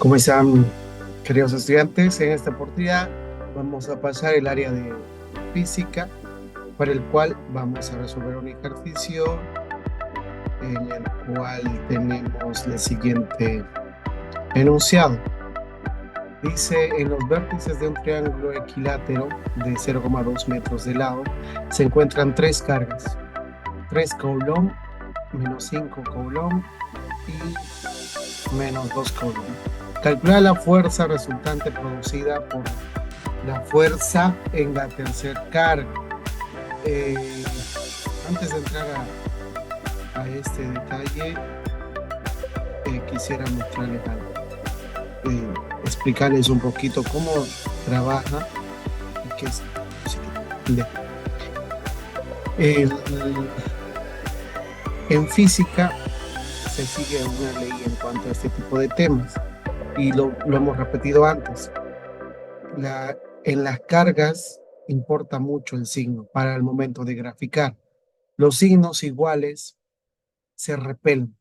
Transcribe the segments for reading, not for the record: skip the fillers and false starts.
¿Cómo están, queridos estudiantes? En esta oportunidad vamos a pasar el área de física, para el cual vamos a resolver un ejercicio en el cual tenemos el siguiente enunciado. Dice, en los vértices de un triángulo equilátero de 0,2 metros de lado se encuentran tres cargas: 3 coulomb, menos 5 coulomb y menos 2 coulomb. Calcular la fuerza resultante producida por la fuerza en la tercera carga. Antes de entrar a este detalle, quisiera mostrarles algo, explicarles un poquito cómo trabaja y qué es positivo. En física se sigue una ley en cuanto a este tipo de temas y lo hemos repetido antes. En las cargas importa mucho el signo para el momento de graficar. Los signos iguales se repelen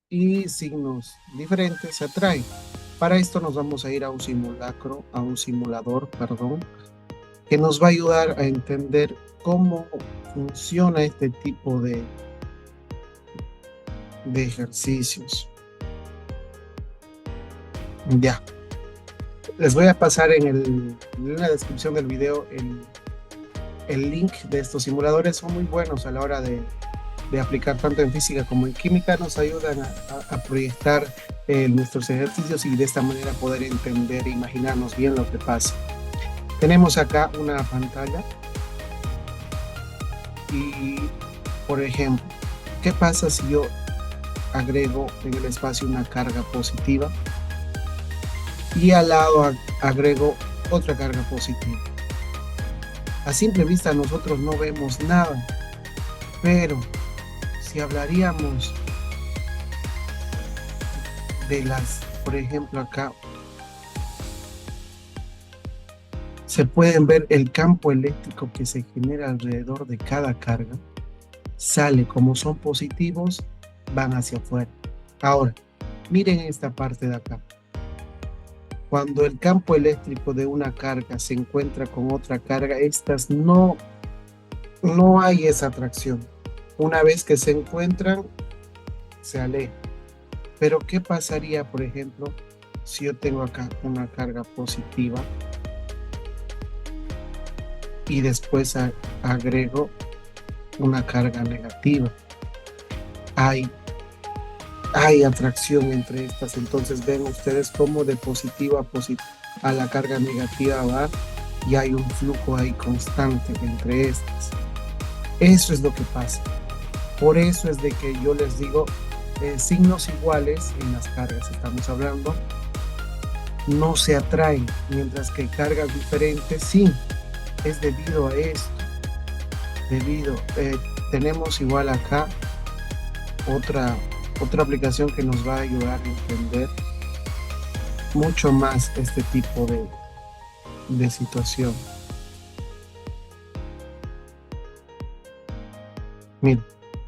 y signos diferentes se atraen. Para esto nos vamos a ir a un simulador, que nos va a ayudar a entender cómo funciona este tipo de ejercicios. Ya. Les voy a pasar en la descripción del video el link de estos simuladores. Son muy buenos a la hora de aplicar tanto en física como en química. Nos ayudan a proyectar nuestros ejercicios y de esta manera poder entender e imaginarnos bien lo que pasa. Tenemos acá una pantalla y, por ejemplo, ¿qué pasa si yo agrego en el espacio una carga positiva y al lado agrego otra carga positiva? A simple vista nosotros no vemos nada, pero si hablaríamos de por ejemplo acá, se pueden ver el campo eléctrico que se genera alrededor de cada carga. Sale, como son positivos, van hacia afuera. Ahora, miren esta parte de acá. Cuando el campo eléctrico de una carga se encuentra con otra carga, estas no hay esa atracción. Una vez que se encuentran, se alejan. Pero ¿qué pasaría, por ejemplo, si yo tengo acá una carga positiva y después agrego una carga negativa? Hay atracción entre estas. Entonces ven ustedes cómo de positiva a la carga negativa va, y hay un flujo ahí constante entre estas. Eso es lo que pasa. Por eso es de que yo les digo, signos iguales en las cargas estamos hablando, no se atraen, mientras que cargas diferentes sí. Es debido a esto. Tenemos igual acá otra aplicación que nos va a ayudar a entender mucho más este tipo de situación. Miren,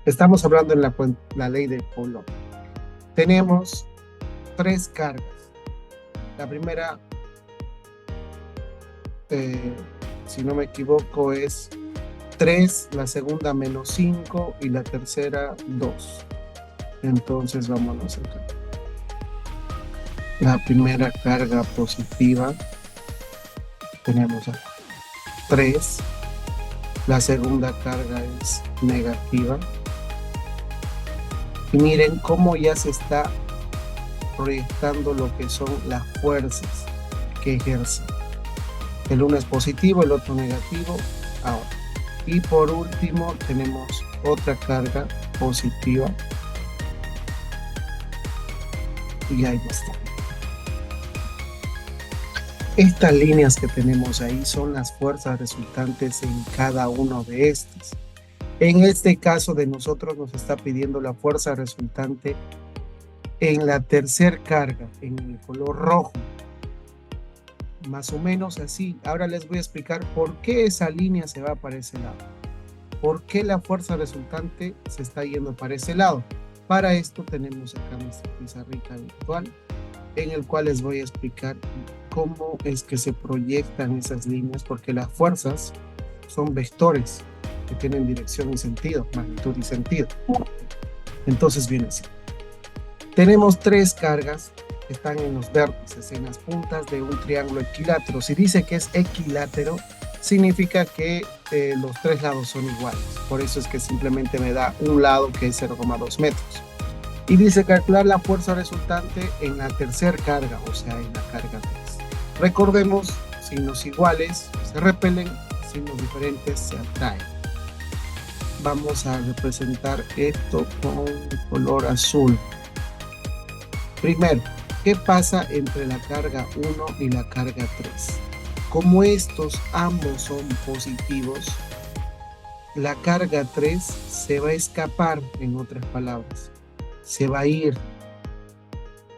estamos hablando en la ley de Coulomb. Tenemos tres cargas. La primera, si no me equivoco, es 3, la segunda menos 5 y la tercera 2. Entonces vámonos acá. La primera carga positiva tenemos acá 3, la segunda carga es negativa, y miren cómo ya se está proyectando lo que son las fuerzas que ejercen. El uno es positivo, el otro negativo. Ahora, y por último tenemos otra carga positiva. Y ahí está. Estas líneas que tenemos ahí son las fuerzas resultantes en cada uno de estos. En este caso de nosotros nos está pidiendo la fuerza resultante en la tercera carga, en el color rojo. Más o menos así. Ahora les voy a explicar por qué esa línea se va para ese lado. ¿Por qué la fuerza resultante se está yendo para ese lado? Para esto tenemos acá nuestra pizarrita virtual. en el cual les voy a explicar cómo es que se proyectan esas líneas, porque las fuerzas son vectores que tienen dirección y sentido, magnitud y sentido. Entonces viene así. Tenemos tres cargas que están en los vértices, en las puntas de un triángulo equilátero. Si dice que es equilátero, significa que los tres lados son iguales. Por eso es que simplemente me da un lado que es 0,2 metros. Y dice calcular la fuerza resultante en la tercera carga, o sea, en la carga 3. Recordemos, signos iguales se repelen, signos diferentes se atraen. Vamos a representar esto con color azul. Primero, ¿qué pasa entre la carga 1 y la carga 3? Como estos ambos son positivos, la carga 3 se va a escapar, en otras palabras. Se va a ir,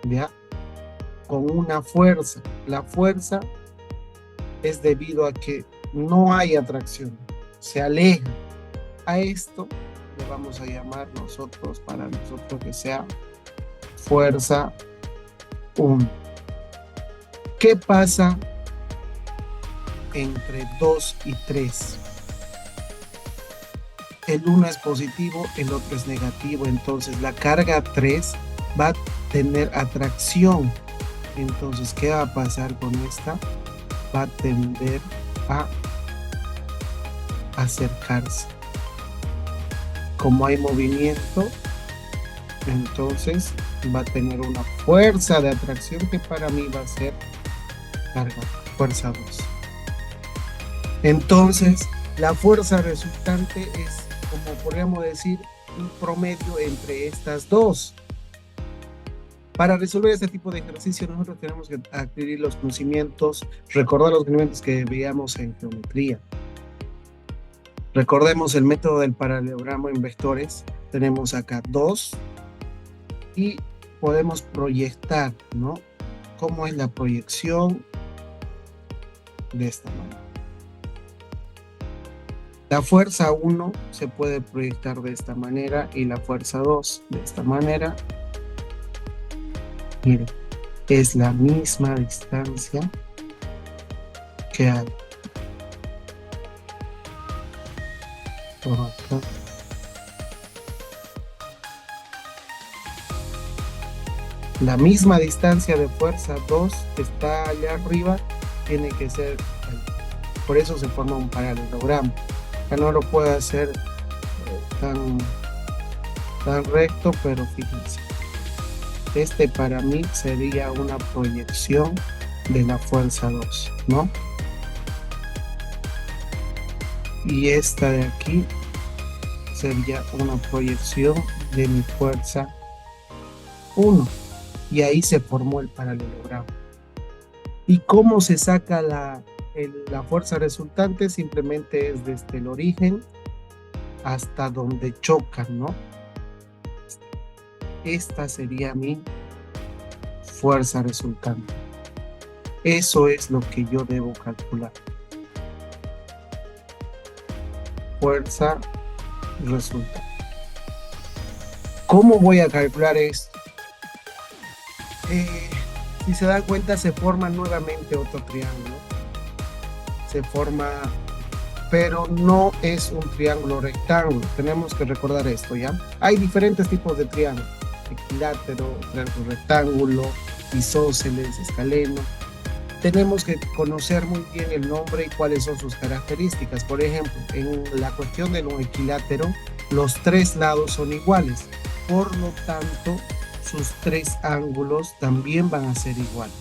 ¿ya? Con una fuerza. La fuerza es debido a que no hay atracción, se aleja. A esto le vamos a llamar nosotros, para nosotros, que sea fuerza 1. ¿Qué pasa entre 2 y 3? El 1 es positivo, el otro es negativo, entonces la carga 3 va a tener atracción. Entonces, ¿qué va a pasar con esta? Va a tender a acercarse. Como hay movimiento, entonces va a tener una fuerza de atracción que para mí va a ser carga, fuerza 2. Entonces, la fuerza resultante es, como podríamos decir, un promedio entre estas dos. Para resolver este tipo de ejercicio, nosotros tenemos que adquirir los conocimientos, recordar los conocimientos que veíamos en geometría. Recordemos el método del paralelogramo en vectores. Tenemos acá 2 y podemos proyectar, ¿no? ¿Cómo es la proyección? De esta manera. La fuerza 1 se puede proyectar de esta manera y la fuerza 2 de esta manera. Miren, es la misma distancia que hay. Por acá. La misma distancia de fuerza 2 que está allá arriba tiene que ser ahí. Por eso se forma un paralelogramo. Ya no lo puedo hacer tan recto, pero fíjense. Este para mí sería una proyección de la fuerza 2, ¿no? Y esta de aquí sería una proyección de mi fuerza 1. Y ahí se formó el paralelogramo. ¿Y cómo se saca la fuerza resultante? Simplemente es desde el origen hasta donde chocan, ¿no? Esta sería mi fuerza resultante. Eso es lo que yo debo calcular. Fuerza resultante. ¿Cómo voy a calcular esto? Si se dan cuenta, se forma nuevamente otro triángulo. Se forma, pero no es un triángulo rectángulo. Tenemos que recordar esto, ¿ya? Hay diferentes tipos de triángulos: equilátero, triángulo rectángulo, isósceles, escaleno. Tenemos que conocer muy bien el nombre y cuáles son sus características. Por ejemplo, en la cuestión de un equilátero, los tres lados son iguales. Por lo tanto, sus tres ángulos también van a ser iguales.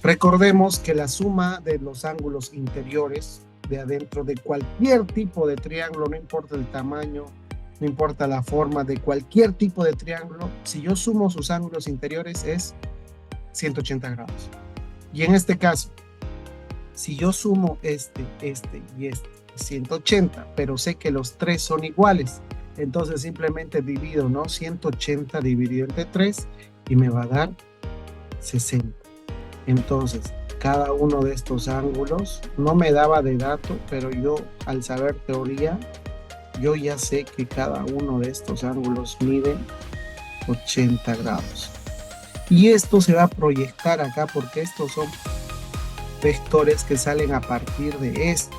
Recordemos que la suma de los ángulos interiores de adentro de cualquier tipo de triángulo, no importa el tamaño, no importa la forma, de cualquier tipo de triángulo, si yo sumo sus ángulos interiores es 180 grados. Y en este caso, si yo sumo este y este, 180, pero sé que los tres son iguales, entonces simplemente divido, ¿no? 180 dividido entre 3 y me va a dar 60. Entonces, cada uno de estos ángulos no me daba de dato, pero yo, al saber teoría, yo ya sé que cada uno de estos ángulos mide 80 grados. Y esto se va a proyectar acá porque estos son vectores que salen a partir de esto.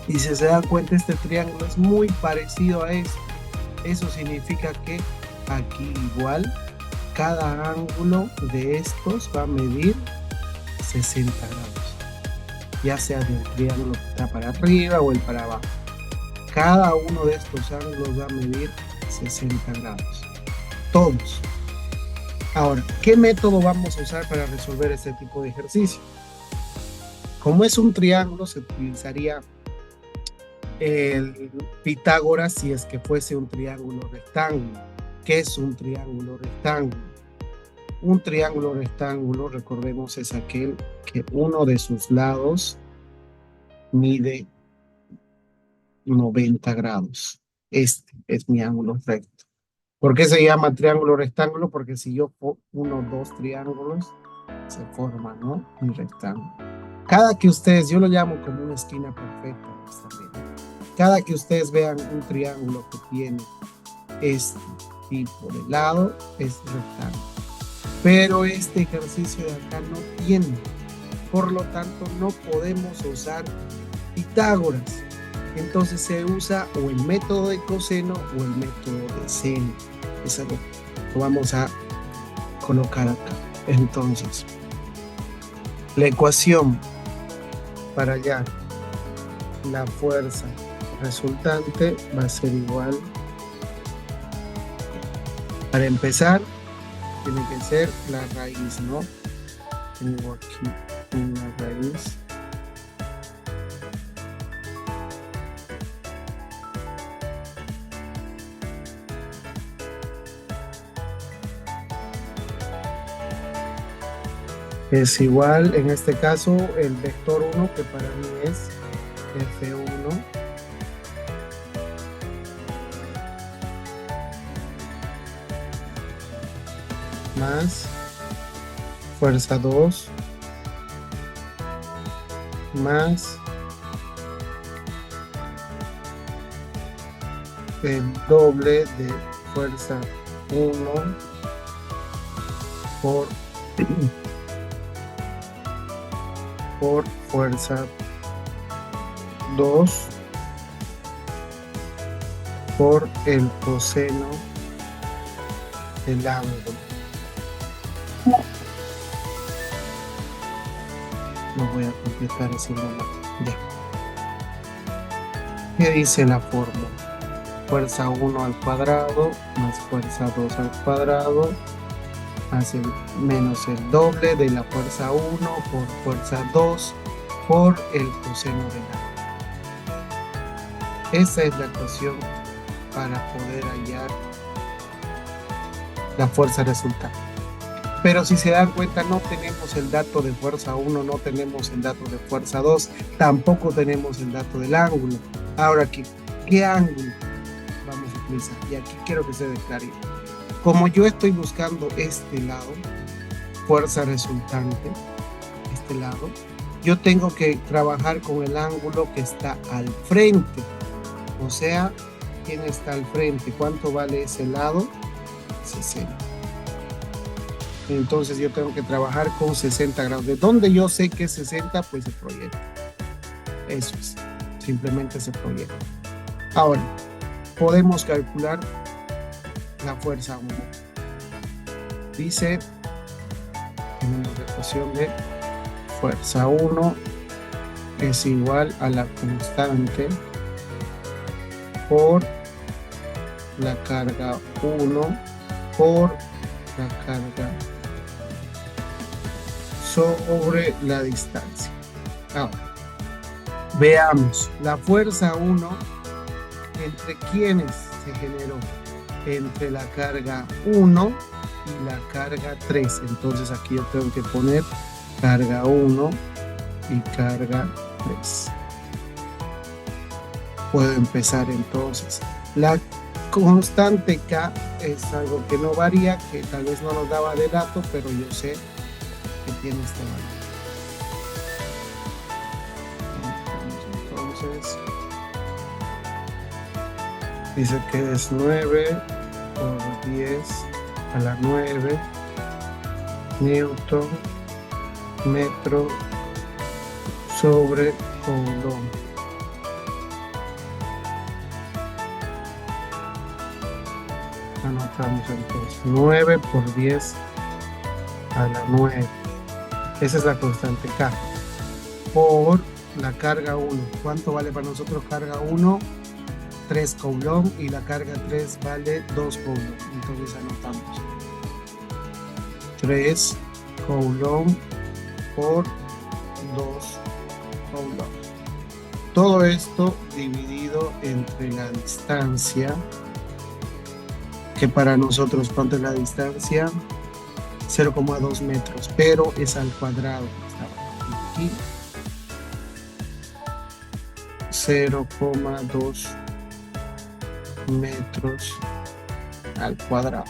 Y si se dan cuenta, este triángulo es muy parecido a esto. Eso significa que aquí igual cada ángulo de estos va a medir 60 grados, ya sea del triángulo que está para arriba o el para abajo. Cada uno de estos ángulos va a medir 60 grados, todos. Ahora, ¿qué método vamos a usar para resolver este tipo de ejercicio? Como es un triángulo, se utilizaría el Pitágoras si es que fuese un triángulo rectángulo. ¿Qué es un triángulo rectángulo? Un triángulo rectángulo, recordemos, es aquel que uno de sus lados mide 90 grados. Este es mi ángulo recto. ¿Por qué se llama triángulo rectángulo? Porque si yo uno dos triángulos, se forma, ¿no? Un rectángulo. Cada que ustedes, yo lo llamo como una esquina perfecta, cada que ustedes vean un triángulo que tiene este tipo de lado, es rectángulo. Pero este ejercicio de acá no tiene. Por lo tanto, no podemos usar Pitágoras. Entonces se usa o el método de coseno o el método de seno. Es algo que vamos a colocar acá. Entonces, la ecuación para hallar la fuerza resultante va a ser igual. Para empezar, tiene que ser la raíz, ¿no? Tengo aquí una raíz. Es igual, en este caso, el vector 1, que para mí es F1, más fuerza 2, más el doble de fuerza 1 por fuerza 2 por el coseno del ángulo. Lo voy a completar así nomás. Ya. ¿Qué dice la fórmula? Fuerza 1 al cuadrado más fuerza 2 al cuadrado hace menos el doble de la fuerza 1 por fuerza 2 por el coseno del ángulo. Esa es la ecuación para poder hallar la fuerza resultante. Pero si se dan cuenta, no tenemos el dato de fuerza 1, no tenemos el dato de fuerza 2, tampoco tenemos el dato del ángulo. Ahora, ¿qué ángulo vamos a utilizar? Y aquí quiero que se declare. Como yo estoy buscando este lado, fuerza resultante, este lado, yo tengo que trabajar con el ángulo que está al frente. O sea, ¿quién está al frente? ¿Cuánto vale ese lado? 60. Entonces yo tengo que trabajar con 60 grados. ¿De dónde yo sé que es 60? Pues se proyecta. Eso es. Simplemente se proyecta. Ahora, podemos calcular la fuerza 1. Dice, tenemos la ecuación de fuerza 1 es igual a la constante por la carga 1 por la carga sobre la distancia. Ahora, veamos la fuerza 1 entre quienes se generó, entre la carga 1 y la carga 3. Entonces aquí yo tengo que poner carga 1 y carga 3. Puedo empezar entonces. La constante K es algo que no varía, que tal vez no nos daba de dato, pero yo sé que tiene este valor. Entonces, dice que es 9 por 10 a la 9 Newton metro sobre coulomb. Anotamos entonces 9 por 10 a la 9. Esa es la constante K. Por la carga 1. ¿Cuánto vale para nosotros carga 1? 3 coulomb, y la carga 3 vale 2 coulomb. Entonces anotamos 3 coulomb por 2 coulomb. Todo esto dividido entre la distancia, que para nosotros, ¿cuánto es la distancia? 0,2 metros, pero es al cuadrado. Aquí 0,2 metros al cuadrado.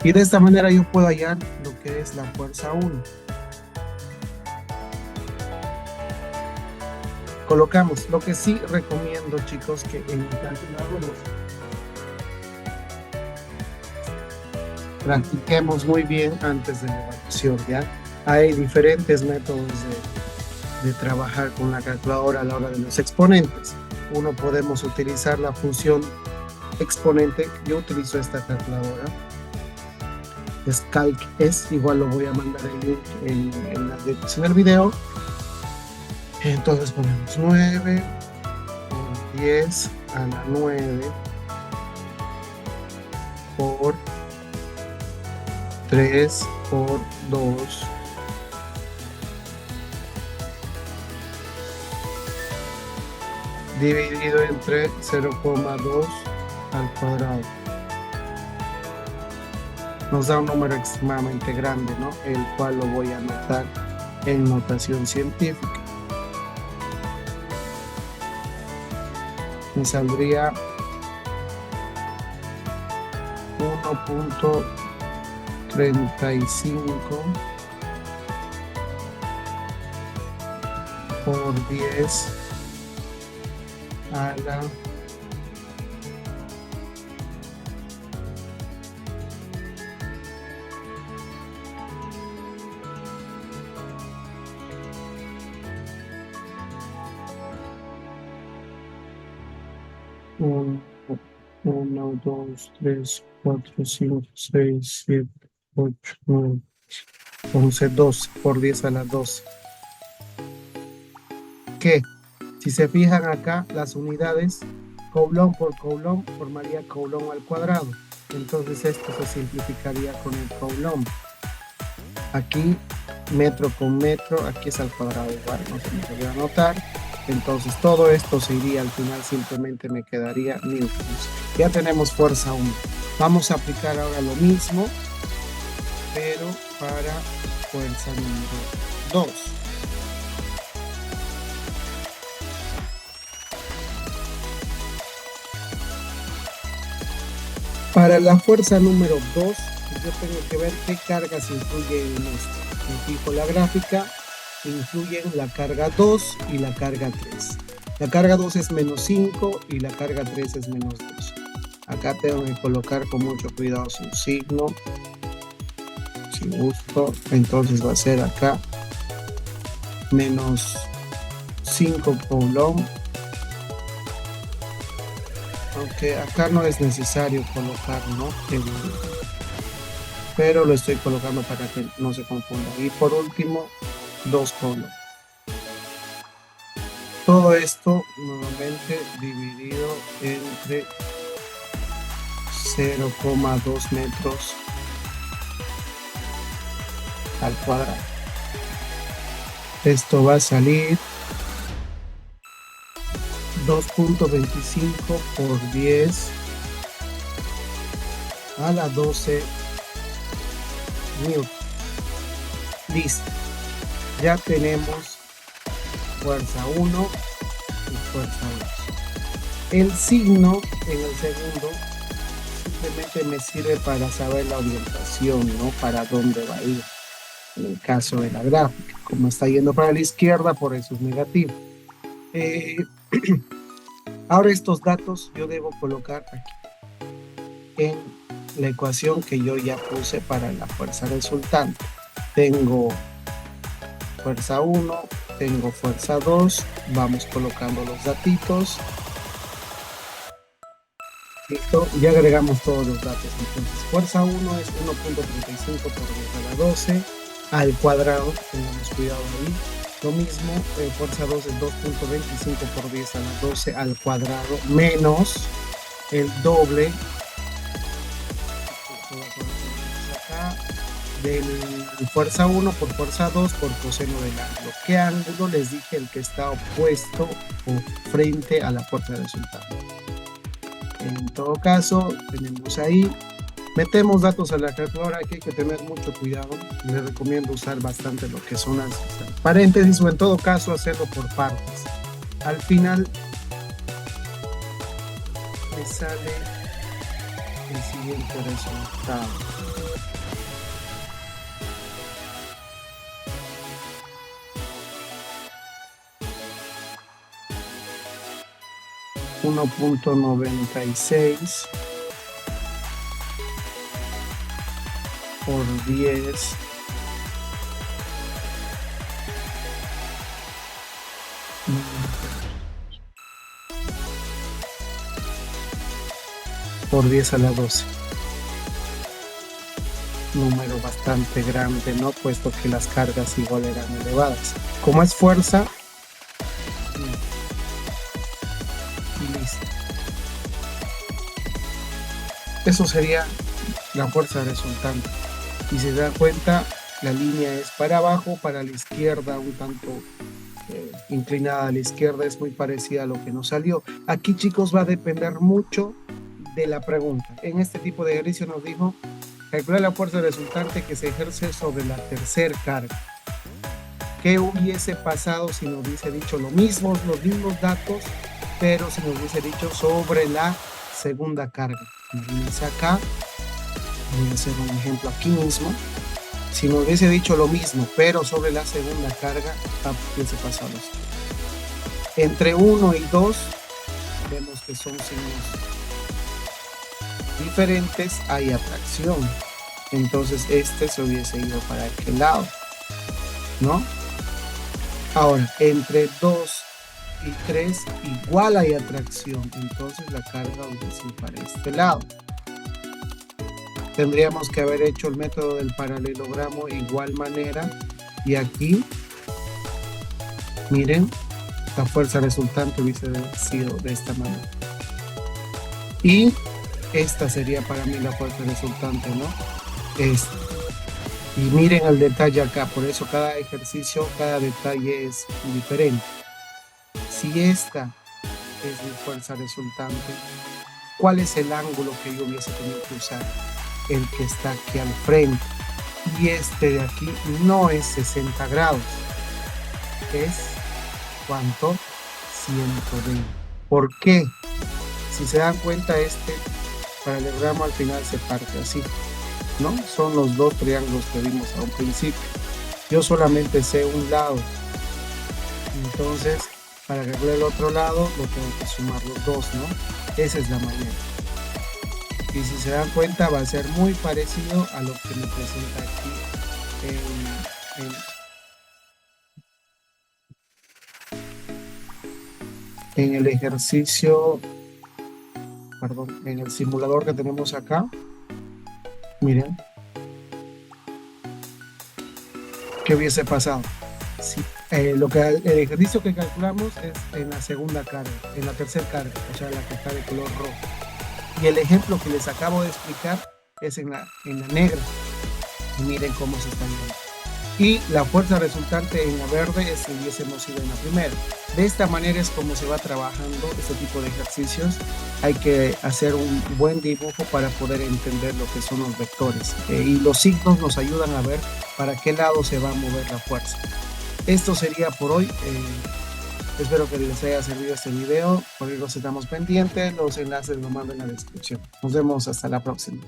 Y de esta manera yo puedo hallar lo que es la fuerza 1. Colocamos. Lo que sí recomiendo, chicos, que en el calculador practiquemos muy bien antes de la evaluación, ¿ya? Hay diferentes métodos de trabajar con la calculadora a la hora de los exponentes. Uno, podemos utilizar la función exponente. Yo utilizo esta calculadora. Es CalcS, igual lo voy a mandar el link en la descripción del video. Entonces ponemos 9 por 10 a la 9 por 3 por 2 dividido entre 0,2 al cuadrado. Nos da un número extremadamente grande, ¿no? El cual lo voy a anotar en notación científica. Me saldría 1.35 por 10 a la 1, 2, 3, 4, 5, 6, 7, 8, 9, 11, 12 por 10 a la 12. Que si se fijan acá, las unidades coulomb por coulomb formaría coulomb al cuadrado. Entonces esto se simplificaría con el coulomb. Aquí metro con metro, aquí es al cuadrado igual, no se me podría anotar. Entonces todo esto se iría al final, simplemente me quedaría newtons. Ya tenemos fuerza 1. Vamos a aplicar ahora lo mismo, pero para fuerza número 2. Para la fuerza número 2, yo tengo que ver qué cargas influyen en esto. Me fijo la gráfica, influyen la carga 2 y la carga 3. La carga 2 es menos 5 y la carga 3 es menos 2. Acá tengo que colocar con mucho cuidado su signo. Si gusto, entonces va a ser acá menos 5 coulomb. Aunque acá no es necesario colocar, ¿no? Pero lo estoy colocando para que no se confunda. Y por último, 2 coulomb. Todo esto nuevamente dividido entre 0,2 metros al cuadrado. Esto va a salir 2.25 por 10 a la 12 newton. Listo. Ya tenemos fuerza 1 y fuerza 2. El signo en el segundo simplemente me sirve para saber la orientación, ¿no? Para dónde va a ir. En el caso de la gráfica, como está yendo para la izquierda, por eso es negativo. Ahora estos datos yo debo colocar aquí en la ecuación que yo ya puse para la fuerza resultante. tengo fuerza 1, tengo fuerza 2, vamos colocando los datitos. Listo, ya agregamos todos los datos. Entonces, fuerza 1 es 1.35 por 10 a la 12 al cuadrado, tengamos cuidado ahí. Lo mismo, fuerza 2 es 2.25 por 10 a la 12 al cuadrado, menos el doble acá, del fuerza 1 por fuerza 2 por coseno del ángulo. ¿Qué ángulo? Les dije el que está opuesto o frente a la fuerza resultante. En todo caso, tenemos ahí, metemos datos a la calculadora, aquí hay que tener mucho cuidado, les recomiendo usar bastante lo que son las paréntesis o en todo caso hacerlo por partes. Al final me sale el siguiente resultado. .96 por 10 por 10 a la 12. Número bastante grande, ¿no? Puesto que las cargas igual eran elevadas. Como es fuerza, listo. Eso sería la fuerza resultante. Y se da cuenta, la línea es para abajo, para la izquierda, un tanto inclinada a la izquierda, es muy parecida a lo que nos salió. Aquí, chicos, va a depender mucho de la pregunta. En este tipo de ejercicio nos dijo calcular la fuerza resultante que se ejerce sobre la tercera carga. ¿Qué hubiese pasado si nos hubiese dicho los mismos datos, pero si nos hubiese dicho sobre la segunda carga? Imagínense acá, voy a hacer un ejemplo aquí mismo. Si nos hubiese dicho lo mismo, pero sobre la segunda carga, hubiese pasado esto. Entre 1 y 2, vemos que son signos diferentes, hay atracción. Entonces este se hubiese ido para aquel lado, ¿no? Ahora, entre 2 y 3 igual hay atracción, entonces la carga hubiese ido para este lado. Tendríamos que haber hecho el método del paralelogramo igual manera, y aquí, miren, la fuerza resultante hubiese sido de esta manera. Y esta sería para mí la fuerza resultante, ¿no? Esta. Y miren el detalle acá, por eso cada ejercicio, cada detalle es diferente. Si esta es mi fuerza resultante, ¿cuál es el ángulo que yo hubiese tenido que usar? El que está aquí al frente. Y este de aquí no es 60 grados. Es, ¿cuánto? 120. ¿Por qué? Si se dan cuenta, este paralelogramo al final se parte así, ¿no? Son los dos triángulos que vimos a un principio. Yo solamente sé un lado. Entonces, para calcular el otro lado, lo tengo que sumar los dos, ¿no? Esa es la manera. Y si se dan cuenta, va a ser muy parecido a lo que me presenta aquí en el ejercicio, perdón, en el simulador que tenemos acá. Miren, ¿qué hubiese pasado? Si, el ejercicio que calculamos es en la segunda carga, en la tercera carga, o sea, la que está de color rojo. Y el ejemplo que les acabo de explicar es en la negra. Y miren cómo se está viendo. Y la fuerza resultante en la verde es si hubiésemos ido en la primera. De esta manera es como se va trabajando este tipo de ejercicios. Hay que hacer un buen dibujo para poder entender lo que son los vectores. Y los signos nos ayudan a ver para qué lado se va a mover la fuerza. Esto sería por hoy. Espero que les haya servido este video. Por ahí los estamos pendientes. Los enlaces los mando en la descripción. Nos vemos hasta la próxima.